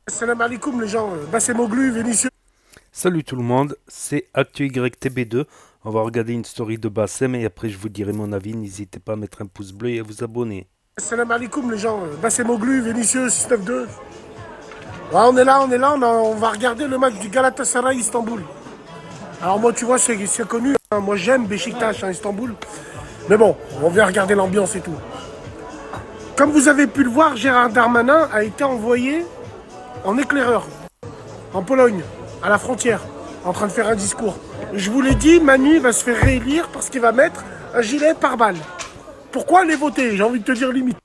Salam alaikum les gens, c'est Moglu, Vénitieux. Salut tout le monde, c'est ActuYTB2. On va regarder une story de Bassem et après je vous dirai mon avis. N'hésitez pas à mettre un pouce bleu et à vous abonner. Salam alaikum les gens, c'est Moglu, Vénitieux, 692. Ouais, on va regarder le match du Galatasaray Istanbul. Alors moi tu vois c'est connu, hein, moi j'aime Beşiktaş Istanbul. Mais bon, on vient regarder l'ambiance et tout. Comme vous avez pu le voir, Gérard Darmanin a été envoyé en éclaireur, en Pologne, à la frontière, en train de faire un discours. Je vous l'ai dit, Manu va se faire réélire parce qu'il va mettre un gilet pare-balles. Pourquoi aller voter? J'ai envie de te dire limite.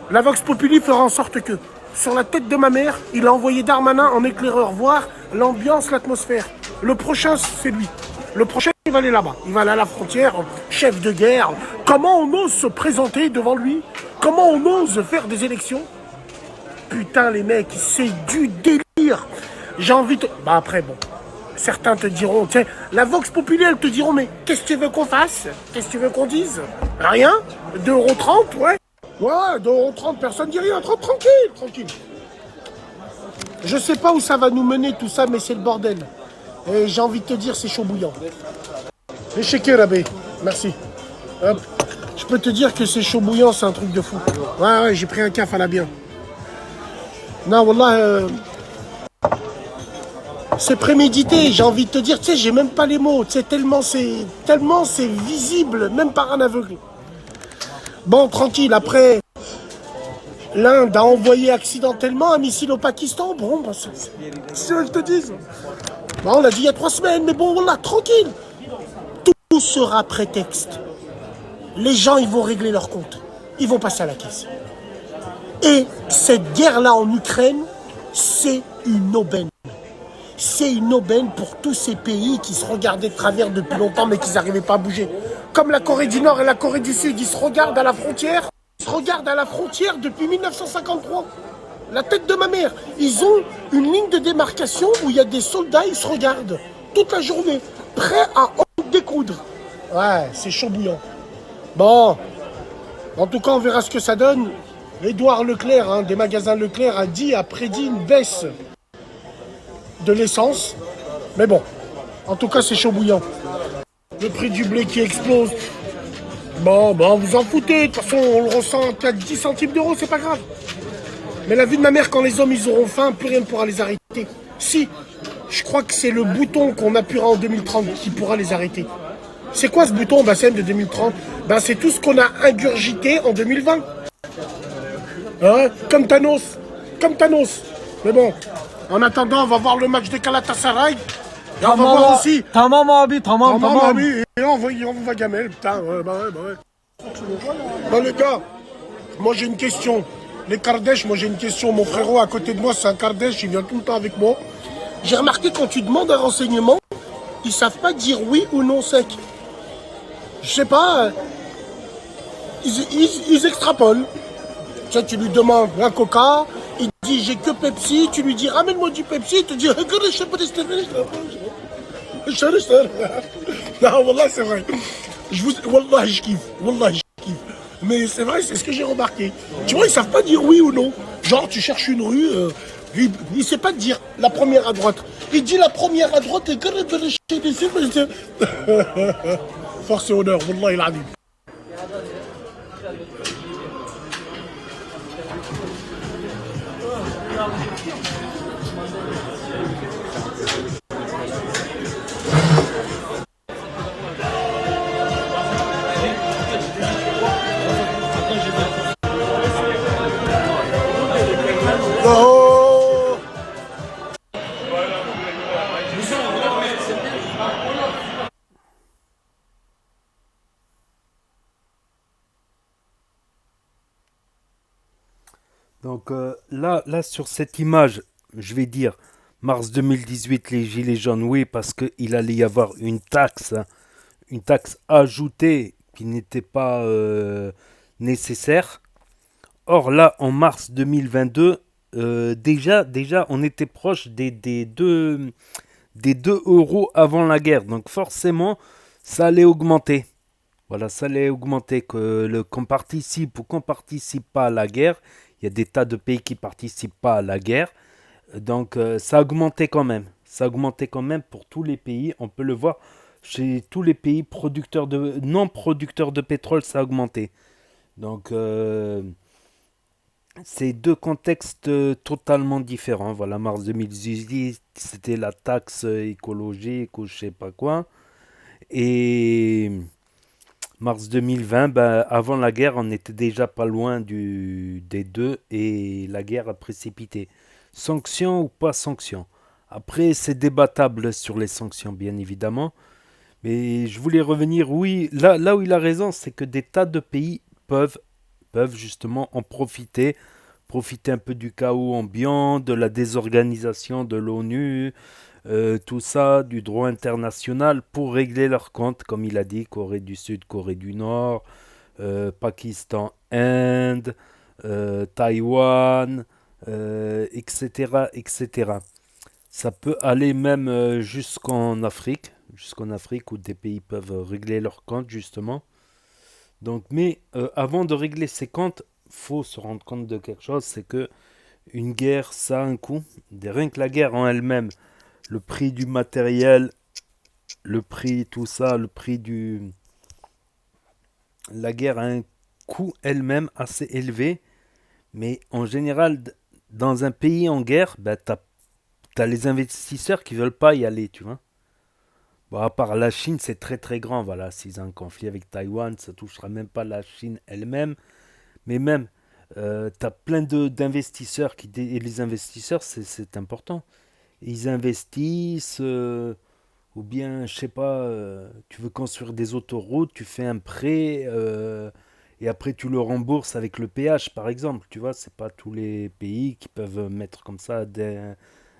La Vox Populi fera en sorte que, sur la tête de ma mère, il a envoyé Darmanin en éclaireur, voir l'ambiance, l'atmosphère. Le prochain, c'est lui. Le prochain, il va aller là-bas. Il va aller à la frontière, chef de guerre. Comment on ose se présenter devant lui? Comment on ose faire des élections? Putain, les mecs, c'est du délire. J'ai envie de... Bah après, bon. Certains te diront, tiens, la Vox Populaire, te diront, mais qu'est-ce que tu veux qu'on fasse? Qu'est-ce que tu veux qu'on dise? Rien? 2,30 €, ouais. Ouais, 2,30 €, personne dit rien. Tranquille, tranquille. Je sais pas où ça va nous mener tout ça, mais c'est le bordel. Et j'ai envie de te dire, c'est chaud bouillant. Et chez Rabé, merci. Hop. Je peux te dire que c'est chaud bouillant, c'est un truc de fou. Ouais, j'ai pris un caf à la bien. Non, wallah, c'est prémédité, j'ai envie de te dire, tu sais, j'ai même pas les mots, tu sais, tellement c'est visible, même par un aveugle. Bon, tranquille, après, l'Inde a envoyé accidentellement un missile au Pakistan, bon, bah, c'est ce que je te dis. Bah, on l'a dit il y a 3 semaines, mais bon, voilà, tranquille. Tout sera prétexte. Les gens, ils vont régler leur compte. Ils vont passer à la caisse. Et cette guerre-là en Ukraine, c'est une aubaine. C'est une aubaine pour tous ces pays qui se regardaient de travers depuis longtemps mais qui n'arrivaient pas à bouger. Comme la Corée du Nord et la Corée du Sud, ils se regardent à la frontière. Ils se regardent à la frontière depuis 1953. La tête de ma mère. Ils ont une ligne de démarcation où il y a des soldats, ils se regardent toute la journée, prêts à en découdre. Ouais, c'est chaud bouillant. Bon, en tout cas, on verra ce que ça donne. Édouard Leclerc, des magasins Leclerc, a prédit une baisse de l'essence. Mais bon, en tout cas, c'est chaud bouillant. Le prix du blé qui explose. Bon, vous en foutez. De toute façon, on le ressent qu'à 10 centimes d'euros, c'est pas grave. Mais la vie de ma mère, quand les hommes ils auront faim, plus rien ne pourra les arrêter. Si, je crois que c'est le bouton qu'on appuiera en 2030 qui pourra les arrêter. C'est quoi ce bouton, Bassem, de 2030? C'est tout ce qu'on a ingurgité en 2020. Hein, comme Thanos. Comme Thanos. Mais bon, en attendant, on va voir le match de Galatasaray. Et on va voir aussi. Tamam Ami. Et on va gamel, putain. Ouais. Bah les gars, moi j'ai une question. Les Kardèches, moi j'ai une question. Mon frérot à côté de moi, c'est un Kardèche, il vient tout le temps avec moi. J'ai remarqué quand tu demandes un renseignement, ils savent pas dire oui ou non sec. Je sais pas, ils extrapolent. Tu lui demandes un coca, il dit j'ai que Pepsi, tu lui dis ramène-moi du Pepsi, il te dit regarde, je sais pas non, wallah, c'est vrai. Wallah, je kiffe. Wallah, je kiffe. Mais c'est vrai, c'est ce que j'ai remarqué. Tu vois, ils savent pas dire oui ou non. Genre, tu cherches une rue, il sait pas te dire la première à droite. Il dit la première à droite et force et honneur, wallah, il a dit. Oh. Donc là, sur cette image, je vais dire mars 2018, les gilets jaunes, oui, parce qu'il allait y avoir une taxe ajoutée qui n'était pas nécessaire. Or là, en mars 2022, déjà, on était proche des 2 euros avant la guerre. Donc forcément, ça allait augmenter. Voilà, ça allait augmenter. Qu'on participe ou qu'on participe pas à la guerre, Il y a des tas de pays qui participent pas à la guerre. Donc ça a augmenté quand même. Ça a augmenté quand même pour tous les pays. On peut le voir chez tous les pays producteurs de non producteurs de pétrole, ça a augmenté. Donc c'est deux contextes totalement différents. Voilà, mars 2018, c'était la taxe écologique ou je sais pas quoi. Et mars 2020, ben, avant la guerre, on était déjà pas loin des deux et la guerre a précipité. Sanctions ou pas sanctions. Après, c'est débattable sur les sanctions, bien évidemment. Mais je voulais revenir, oui, là où il a raison, c'est que des tas de pays peuvent justement en profiter un peu du chaos ambiant, de la désorganisation de l'ONU, tout ça, du droit international pour régler leurs comptes, comme il a dit, Corée du Sud, Corée du Nord, Pakistan, Inde, Taïwan, etc., etc. Ça peut aller même jusqu'en Afrique où des pays peuvent régler leurs comptes justement. Donc, mais avant de régler ses comptes, faut se rendre compte de quelque chose, c'est que une guerre, ça a un coût. Rien que la guerre en elle-même, le prix du matériel, le prix tout ça, le prix du, la guerre a un coût elle-même assez élevé. Mais en général, dans un pays en guerre, bah, t'as les investisseurs qui veulent pas y aller, tu vois. Bon, à part la Chine, c'est très très grand. Voilà, s'ils ont un conflit avec Taïwan, ça touchera même pas la Chine elle-même. Mais même, tu as plein d'investisseurs et les investisseurs, c'est important. Ils investissent, ou bien, je sais pas, tu veux construire des autoroutes, tu fais un prêt, et après tu le rembourses avec le péage, par exemple. Tu vois, c'est pas tous les pays qui peuvent mettre comme ça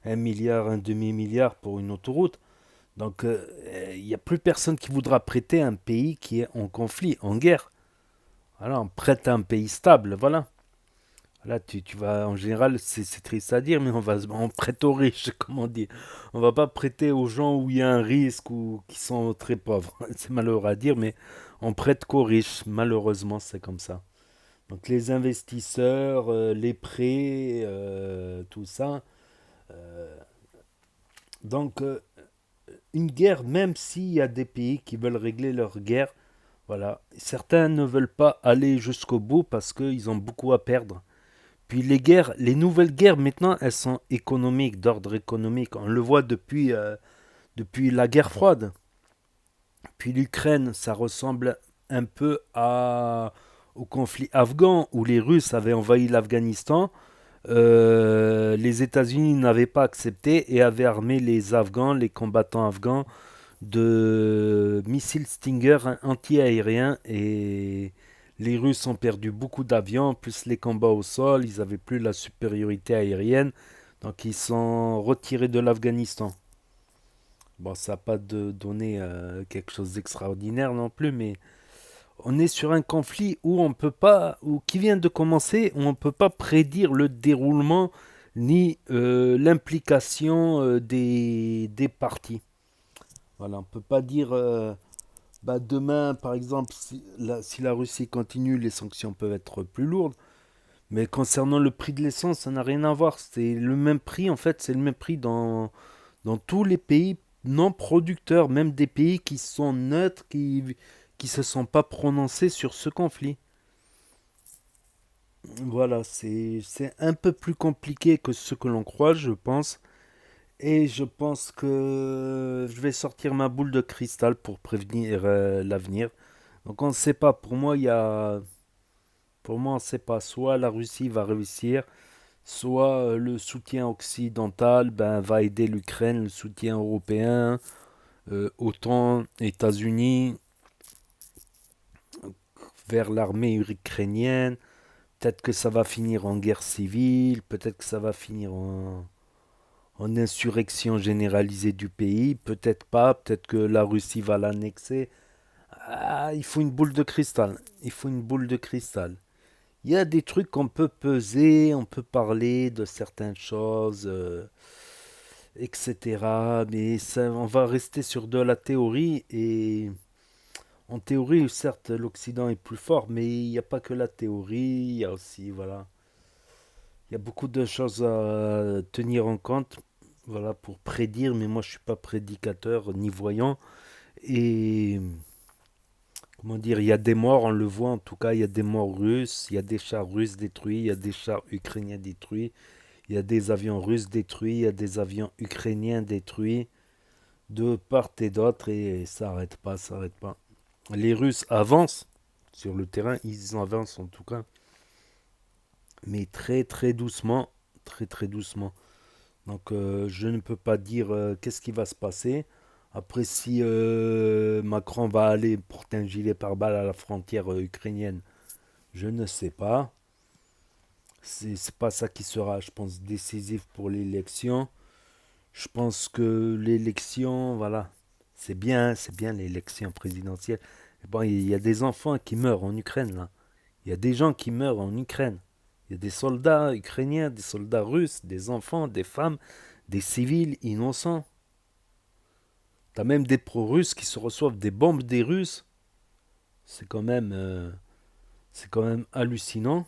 un milliard, un demi-milliard pour une autoroute. Donc, il n'y a plus personne qui voudra prêter à un pays qui est en conflit, en guerre. Voilà, on prête à un pays stable, voilà. Là, tu vas, en général, c'est triste à dire, mais on prête aux riches, comme on dit. On va pas prêter aux gens où il y a un risque ou qui sont très pauvres. C'est malheureux à dire, mais on prête qu'aux riches. Malheureusement, c'est comme ça. Donc les investisseurs, les prêts, tout ça. Donc une guerre, même s'il y a des pays qui veulent régler leur guerre, voilà. Certains ne veulent pas aller jusqu'au bout parce qu'ils ont beaucoup à perdre. Puis les guerres, les nouvelles guerres maintenant, elles sont économiques, d'ordre économique. On le voit depuis la guerre froide. Puis l'Ukraine, ça ressemble un peu au conflit afghan où les Russes avaient envahi l'Afghanistan. Les États-Unis n'avaient pas accepté et avaient armé les Afghans, les combattants afghans, de missiles Stinger anti-aériens et les Russes ont perdu beaucoup d'avions, plus les combats au sol, ils n'avaient plus la supériorité aérienne, donc ils sont retirés de l'Afghanistan. Bon, ça n'a pas donné quelque chose d'extraordinaire non plus, mais on est sur un conflit où on peut pas, ou qui vient de commencer, où on ne peut pas prédire le déroulement ni l'implication des parties. Voilà, on ne peut pas dire bah demain, par exemple, si la Russie continue, les sanctions peuvent être plus lourdes. Mais concernant le prix de l'essence, ça n'a rien à voir. C'est le même prix, en fait, c'est le même prix dans tous les pays non producteurs, même des pays qui sont neutres, qui se sont pas prononcés sur ce conflit. Voilà, c'est un peu plus compliqué que ce que l'on croit, je pense. Et je pense que je vais sortir ma boule de cristal pour prévenir l'avenir. Donc on ne sait pas. Pour moi, on ne sait pas. Soit la Russie va réussir, soit le soutien occidental ben, va aider l'Ukraine, le soutien européen, OTAN, États-Unis, vers l'armée ukrainienne. Peut-être que ça va finir en guerre civile, peut-être que ça va finir en insurrection généralisée du pays, peut-être pas, peut-être que la Russie va l'annexer. Ah, il faut une boule de cristal. Il faut une boule de cristal. Il y a des trucs qu'on peut peser, on peut parler de certaines choses, etc. Mais ça, on va rester sur de la théorie. Et en théorie, certes, l'Occident est plus fort, mais il n'y a pas que la théorie. Il y a aussi, voilà. Il y a beaucoup de choses à tenir en compte, voilà, pour prédire, mais moi je suis pas prédicateur ni voyant. Et comment dire, il y a des morts, on le voit en tout cas, il y a des morts russes, il y a des chars russes détruits, il y a des chars ukrainiens détruits, il y a des avions russes détruits, il y a des avions ukrainiens détruits, de part et d'autre, et ça n'arrête pas, ça n'arrête pas. Les Russes avancent sur le terrain, ils avancent en tout cas, mais très très doucement, très très doucement. Donc je ne peux pas dire qu'est-ce qui va se passer. Après, si Macron va aller porter un gilet pare-balles à la frontière ukrainienne, je ne sais pas. C'est pas ça qui sera, je pense, décisif pour l'élection. Je pense que l'élection, voilà, c'est bien l'élection présidentielle. Bon, il y a des enfants qui meurent en Ukraine, là. Il y a des gens qui meurent en Ukraine. Il y a des soldats ukrainiens, des soldats russes, des enfants, des femmes, des civils innocents. T'as même des pro-russes qui se reçoivent des bombes des Russes. C'est quand même hallucinant.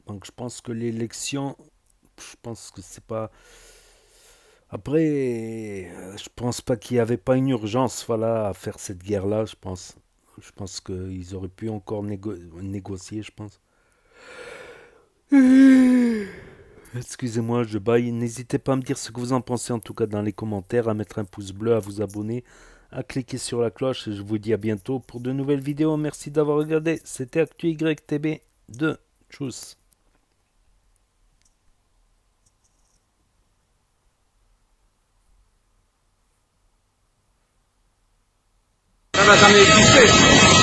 Donc je pense que l'élection, je pense que c'est pas. Après, je pense pas qu'il y avait pas une urgence, voilà, à faire cette guerre-là. Je pense qu'ils auraient pu encore négocier, je pense. Excusez-moi, je baille. N'hésitez pas à me dire ce que vous en pensez, en tout cas dans les commentaires, à mettre un pouce bleu, à vous abonner, à cliquer sur la cloche. Et je vous dis à bientôt pour de nouvelles vidéos. Merci d'avoir regardé. C'était ActuYTB de Tchuss. Ça va jamais exister.